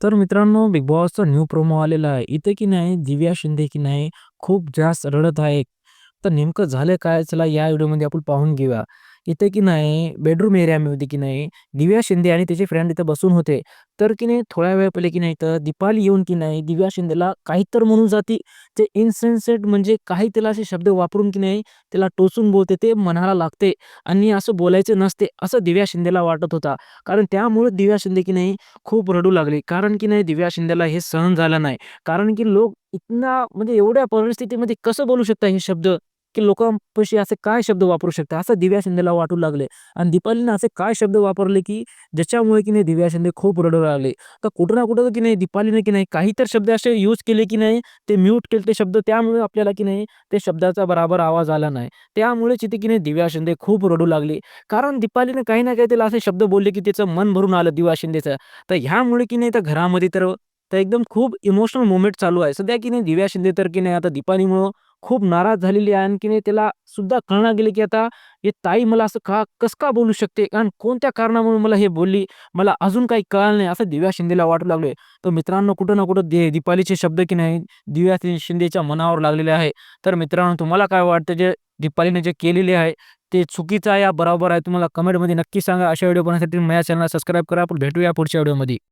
तर मित्रांनो, big बॉसचा new promo आलेला आहे. इथे की नाही दिव्या शिंदे की नाही खूप जास्त रडत आहे. तर नेमकं झालं काय? चला या व्हिडिओमध्ये आपण पाहून घेऊया. इथे की नाही बेडरूम एरियामध्ये की नाही दिव्या शिंदे आणि त्याचे फ्रेंड इथे बसून होते. तर की नाही थोड्या वेळ पहिले की नाही तर दीपाली येऊन की नाही दिव्या शिंदेला काहीतरी म्हणून जाती. ते इनसेन्सिटिव्ह म्हणजे काही त्याला असे शब्द वापरून की नाही त्याला टोचून बोलते. ते मनाला लागते आणि असं बोलायचं नसते, असं दिव्या शिंदेला वाटत होता. कारण त्यामुळे दिव्या शिंदे की नाही खूप रडू लागली. कारण की नाही दिव्या शिंदेला हे सहन झालं नाही. कारण की लोक इतना म्हणजे एवढ्या परिस्थितीमध्ये कसं बोलू शकतात हे शब्द, की लोकांपाशी असे काय शब्द वापरू शकतात, असं दिव्या शिंदेला वाटू लागले. आणि दीपालीनं असे काय शब्द वापरले, की ज्याच्यामुळे की नाही दिव्या शिंदे खूप रडू लागले. तर कुठं ना कुठं की नाही दीपालीने की नाही काहीतरी शब्द असे यूज केले की नाही, ते म्यूट केले ते शब्द. त्यामुळे आपल्याला की नाही ते शब्दाचा बरोबर आवाज आला नाही. त्यामुळेच इथे की नाही दिव्या शिंदे खूप रडू लागली. कारण दीपालीने काही ना काही त्याला असे शब्द बोलले, की त्याचं मन भरून आलं दिव्या शिंदेचं. तर ह्यामुळे की नाही तर घरामध्ये तर एकदम खूप इमोशनल मोमेंट चालू आहे. सध्या की नाही दिव्या शिंदे तर की नाही आता दीपालीमुळं खूप नाराज झालेली आहे आणि की नाही त्याला सुद्धा कळना गेले, की आता ही ताई मला असं कसं का बोलू शकते आणि कोणत्या कारणामुळे मला हे बोलली, मला अजून काही कळलं नाही, असं दिव्या शिंदेला वाटू लागले. तर मित्रांनो कुठं ना कुठं दीपालीचे शब्द की नाही दिव्या शिंदेच्या मनावर लागलेले आहे. तर मित्रांनो तुम्हाला काय वाटतं जे दीपालीने जे केलेले आहे ते चुकीचं आहे या बरोबर आहे? तुम्हाला कमेंटमध्ये नक्की सांगा. अशा व्हिडिओ पाहण्यासाठी माझ्या चॅनलला सबस्क्राईब करा. आपण भेटूया पुढच्या व्हिडिओमध्ये.